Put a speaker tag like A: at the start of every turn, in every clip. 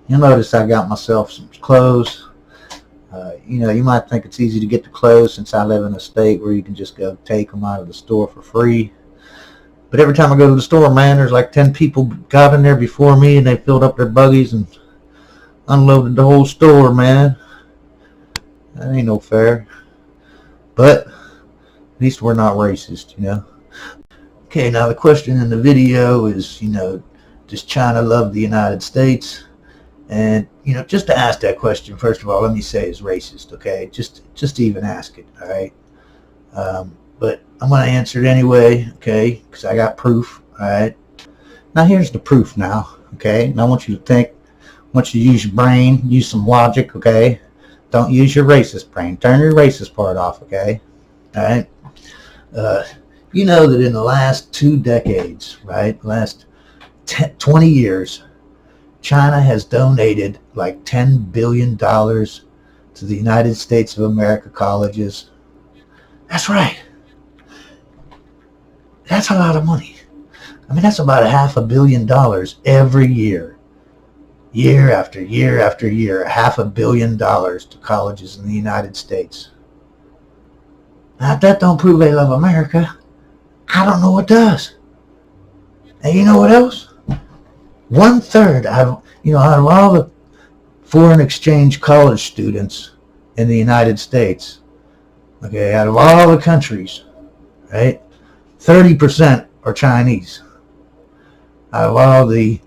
A: You'll notice I got myself some clothes. You might think it's easy to get the clothes since I live in a state where you can just go take them out of the store for free. But every time I go to the store, man, there's like 10 people got in there before me and they filled up their buggies and unloaded the whole store, man. That ain't no fair. But at least we're not racist, Okay, now the question in the video is, does China love the United States? And, just to ask that question, first of all, let me say it's racist, okay? Just to even ask it, all right? But I'm going to answer it anyway, okay? Because I got proof, all right? Now, here's the proof now, okay? Now, I want you to think. I want you to use your brain, use some logic, okay? Don't use your racist brain. Turn your racist part off, okay? All right? You know that in the last 2 decades, right, last 20 years, China has donated like $10 billion to the United States of America colleges. That's right. That's a lot of money. I mean, that's about $500 million every year. Year after year after year, $500 million to colleges in the United States. Now, if that don't prove they love America, I don't know what does. And you know what else? 1/3 out of all the foreign exchange college students in the United States, okay, out of all the countries, right, 30% are Chinese. Out of all the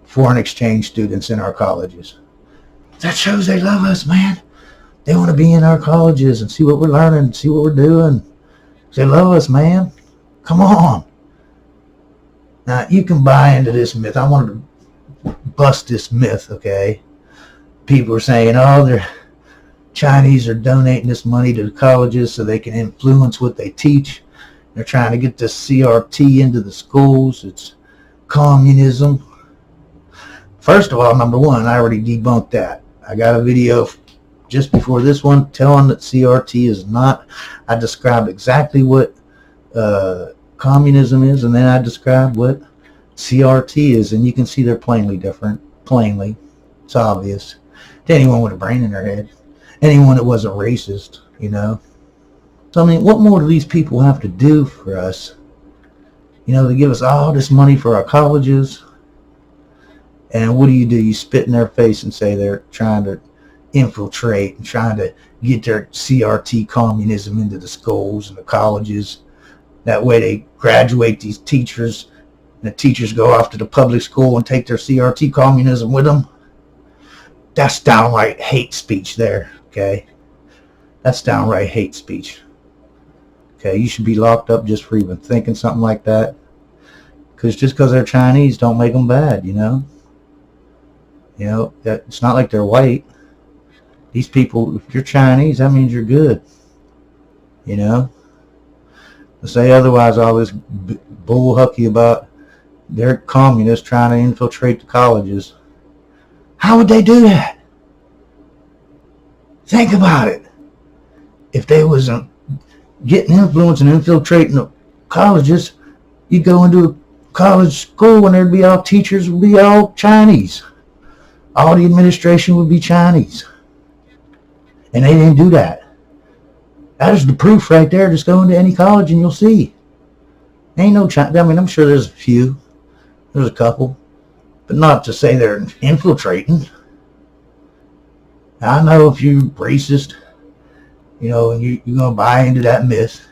A: foreign exchange students in our colleges. That shows they love us, man. They want to be in our colleges and see what we're learning, see what we're doing. They love us, man. Come on. Now, you can buy into this myth. I wanted to bust this myth, okay? People are saying, the Chinese are donating this money to the colleges so they can influence what they teach. They're trying to get this CRT into the schools. It's communism. First of all, number one, I already debunked that. I got a video just before this one telling that CRT is not. I described exactly what communism is, and then I described what CRT is, and you can see they're plainly different. Plainly. It's obvious. To anyone with a brain in their head. Anyone that wasn't racist, So, I mean, what more do these people have to do for us? They give us all this money for our colleges. And what do? You spit in their face and say they're trying to infiltrate and trying to get their CRT communism into the schools and the colleges. That way they graduate these teachers, and the teachers go off to the public school and take their CRT communism with them. That's downright hate speech there, okay? That's downright hate speech. Okay, you should be locked up just for even thinking something like that. Because just because they're Chinese don't make them bad, it's not like they're white. These people, if you're Chinese, that means you're good. To say otherwise, all this bull hucky about they're communists trying to infiltrate the colleges. How would they do that? Think about it. If they was getting influence and infiltrating the colleges, you go into a college school and there'd be all teachers would be all Chinese. All the administration would be Chinese. And they didn't do that. That is the proof right there. Just go into any college and you'll see. Ain't no China. I mean, I'm sure there's a few. There's a couple. But not to say they're infiltrating. I know if you're racist, and you're going to buy into that myth,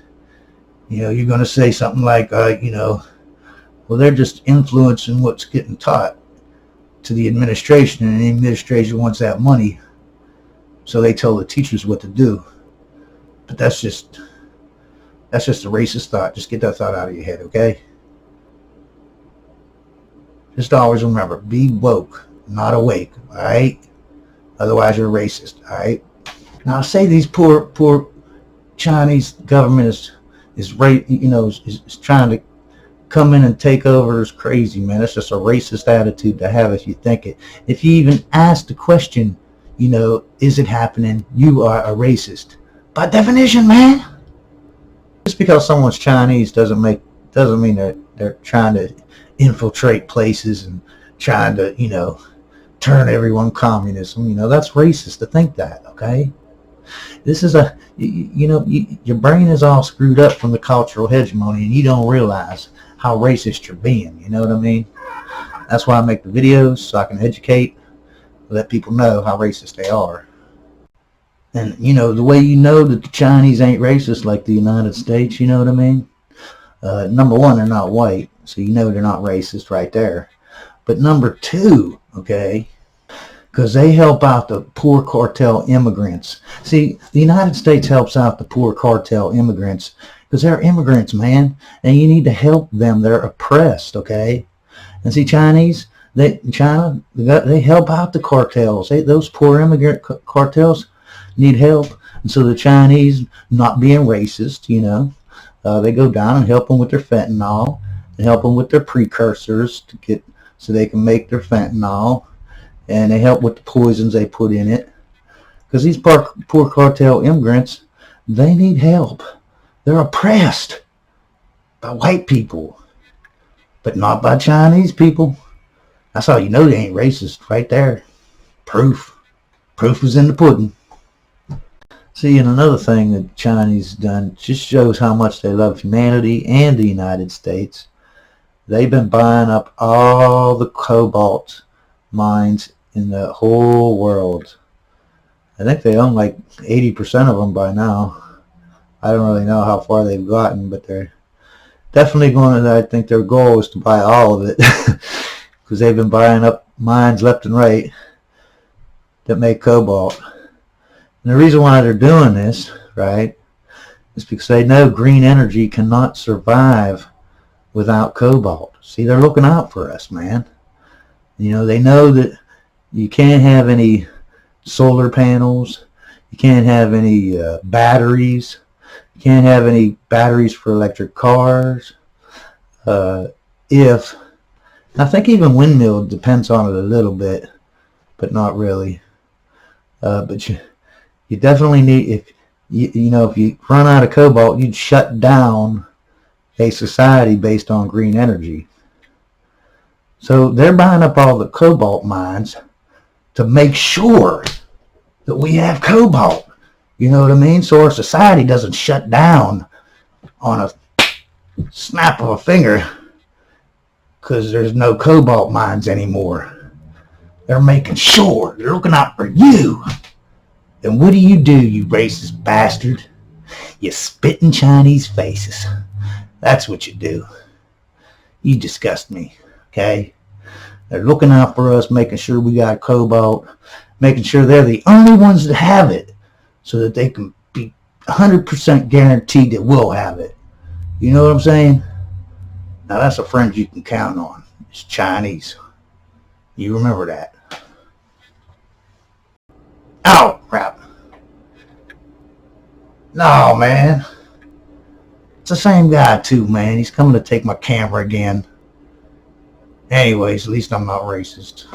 A: you're going to say something like, well, they're just influencing what's getting taught to the administration, and the administration wants that money, so they tell the teachers what to do. But that's just a racist thought. Just get that thought out of your head, okay? Just always remember, be woke, not awake, all right? Otherwise, you're racist, all right? Now, say these poor Chinese government is trying to come in and take over is crazy, man. It's just a racist attitude to have if you think it. If you even ask the question, is it happening? You are a racist. By definition, man. Just because someone's Chinese doesn't mean they're trying to infiltrate places and trying to, turn everyone communism. That's racist to think that, okay? This is your brain is all screwed up from the cultural hegemony, and you don't realize how racist you're being. You know what I mean? That's why I make the videos, so I can educate, let people know how racist they are. And, the way you know that the Chinese ain't racist like the United States, you know what I mean? Number one, they're not white, so you know they're not racist right there. But number two, okay, because they help out the poor cartel immigrants. See, the United States helps out the poor cartel immigrants because they're immigrants, man, and you need to help them. They're oppressed, okay? And see, China, they help out the cartels. Those poor immigrant cartels need help. And so the Chinese, not being racist, they go down and help them with their fentanyl and help them with their precursors so they can make their fentanyl. And they help with the poisons they put in it. Because these poor cartel immigrants, they need help. They're oppressed by white people, but not by Chinese people. That's how you know they ain't racist right there. Proof. Proof is in the pudding. See, and another thing that Chinese done just shows how much they love humanity and the United States. They've been buying up all the cobalt mines in the whole world. I think they own like 80% of them by now. I don't really know how far they've gotten, but they're definitely going to, I think their goal is to buy all of it because they've been buying up mines left and right that make cobalt. And the reason why they're doing this, right, is because they know green energy cannot survive without cobalt. See, they're looking out for us, man. They know that you can't have any solar panels. You can't have any batteries. You can't have any batteries for electric cars. I think even windmill depends on it a little bit, but not really. But you definitely need, if you run out of cobalt, you'd shut down a society based on green energy. So they're buying up all the cobalt mines to make sure that we have cobalt. You know what I mean? So our society doesn't shut down on a snap of a finger because there's no cobalt mines anymore. They're making sure. They're looking out for you. And what do, you racist bastard? You spit in Chinese faces. That's what you do. You disgust me, okay? They're looking out for us, making sure we got cobalt, making sure they're the only ones that have it so that they can be 100% guaranteed that we'll have it. You know what I'm saying? Now that's a friend you can count on. It's Chinese. You remember that. Oh, crap. No, man. It's the same guy too, man. He's coming to take my camera again. Anyways, at least I'm not racist.